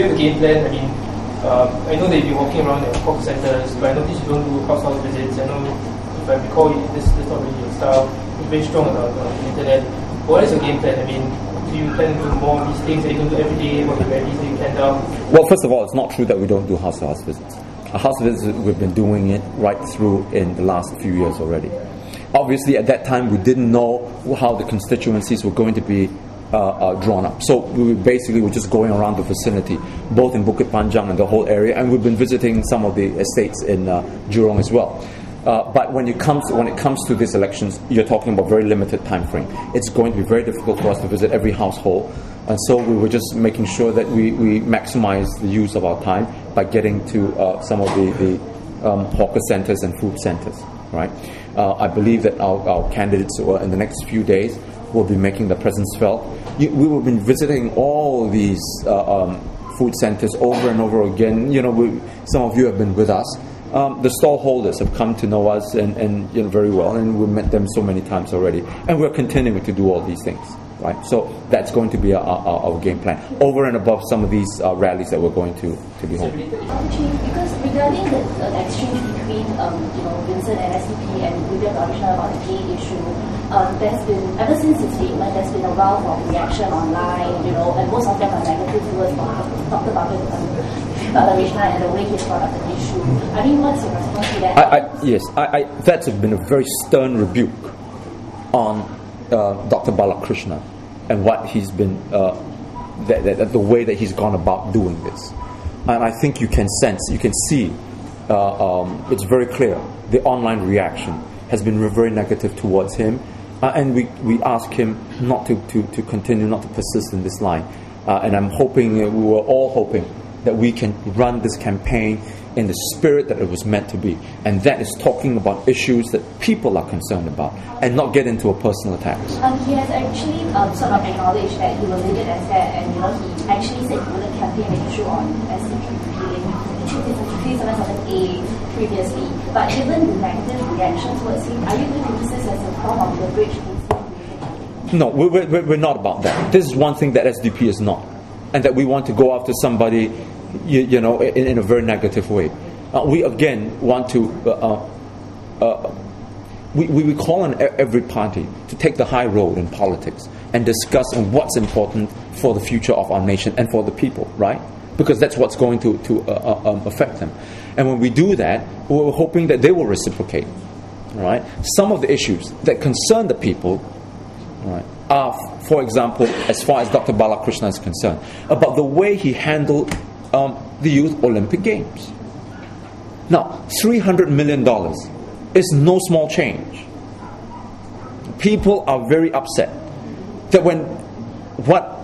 you have a game plan? I mean, I know that you're walking around at hawker centres, but I notice you don't do house visits. I know, if I recall, this is not really your style. You're very strong on the internet. What is your game plan? I mean, do you plan to do more of these things that you can do every day? What varieties that you plan out? Well, first of all, it's not true that we don't do house-to-house visits. House visits, we've been doing it right through in the last few years already. Obviously, at that time, we didn't know how the constituencies were going to be drawn up. So we were just going around the vicinity, both in Bukit Panjang and the whole area, and we've been visiting some of the estates in Jurong as well. But when it comes to these elections, you're talking about very limited time frame. It's going to be very difficult for us to visit every household, and so we were just making sure that we maximize the use of our time by getting to some of the hawker centers and food centers. Right? I believe that our candidates in the next few days will be making their presence felt. We will be visiting all these food centers over and over again. You know, some of you have been with us. The stall holders have come to know us and you know, very well, and we've met them so many times already. And we're continuing to do all these things, right? So that's going to be our game plan, over and above some of these rallies that we're going to be holding. Because regarding the exchange between Vincent and SDP and Vivian Balakrishnan about the gay issue, there's been, ever since his statement, there's been a round of reaction online, and most of them are negative towards Dr. Balakrishnan and the way he's brought up the issue. I mean, what's your response to that? Yes, that's been a very stern rebuke on Dr. Balakrishnan and what he's been, the way that he's gone about doing this. And I think you can sense, you can see, it's very clear, the online reaction has been very negative towards him. And we ask him not to continue, not to persist in this line. And I'm hoping, we were all hoping, that we can run this campaign in the spirit that it was meant to be. And that is talking about issues that people are concerned about, and not get into a personal attack. He has actually sort of acknowledged that he will leave it as that, and he actually said he wouldn't campaign an issue on SDP repealing 3778A previously. But given the negative reaction towards him, are you going to use this as a form of leverage? No, we're not about that. This is one thing that SDP is not, and that we want to go after somebody, in a very negative way. We again want to. We call on every party to take the high road in politics and discuss on what's important for the future of our nation and for the people, right? Because that's what's going to affect them. And when we do that, we're hoping that they will reciprocate. Right? Some of the issues that concern the people, right, are, for example, as far as Dr. Balakrishnan is concerned, about the way he handled the Youth Olympic Games. Now, $300 million is no small change. People are very upset that what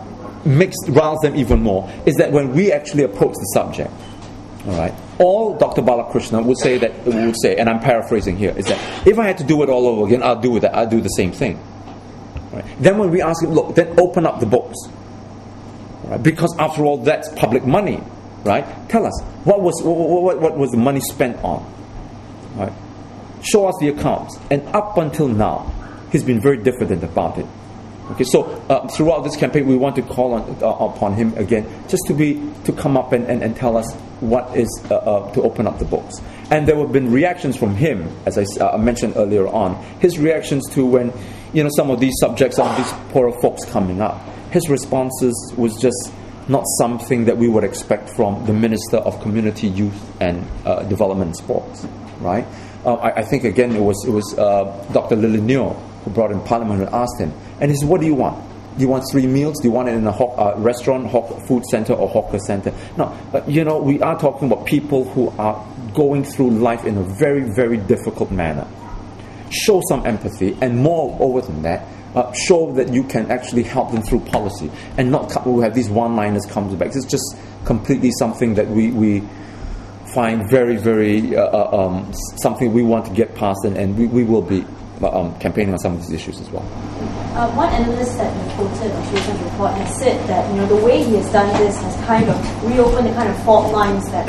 riles them even more is that when we actually approach the subject, all right, all Dr. Balakrishnan would say, and I'm paraphrasing here, is that if I had to do it all over again, I'll do the same thing. Right? Then when we ask him, look, then open up the books, right? Because after all, that's public money, right? Tell us what was the money spent on, right? Show us the accounts. And up until now, he's been very diffident about it. Okay, so throughout this campaign, we want to call upon him again, just to come up and tell us what is to open up the books. And there have been reactions from him, as I mentioned earlier on, his reactions to when some of these subjects of these poorer folks coming up. His responses was just not something that we would expect from the Minister of Community, Youth and Development and Sports, right? I think again it was Dr. Lilin Neo who brought in Parliament and asked him, and he said, what do you want? Do you want 3 meals? Do you want it in a restaurant, food center, or hawker center? No, we are talking about people who are going through life in a very, very difficult manner. Show some empathy, and moreover than that, show that you can actually help them through policy, and not have these one-liners come back. It's just completely something that we find very, very something we want to get past, and we will be campaigning on some of these issues as well. One analyst that we quoted on Tuesday's report has said that the way he has done this has kind of reopened the kind of fault lines that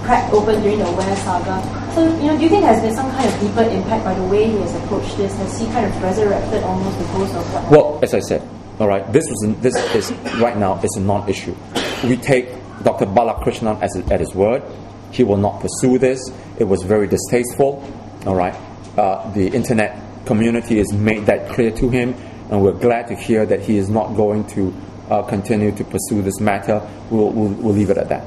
cracked open during the Aware saga. So, do you think there has been some kind of deeper impact by the way he has approached this? Has he kind of resurrected almost the ghost of what? Well, as I said, all right, this is right now is a non-issue. We take Dr. Balakrishnan at his word. He will not pursue this. It was very distasteful. All right. The internet community has made that clear to him, and we're glad to hear that he is not going to continue to pursue this matter. We'll leave it at that.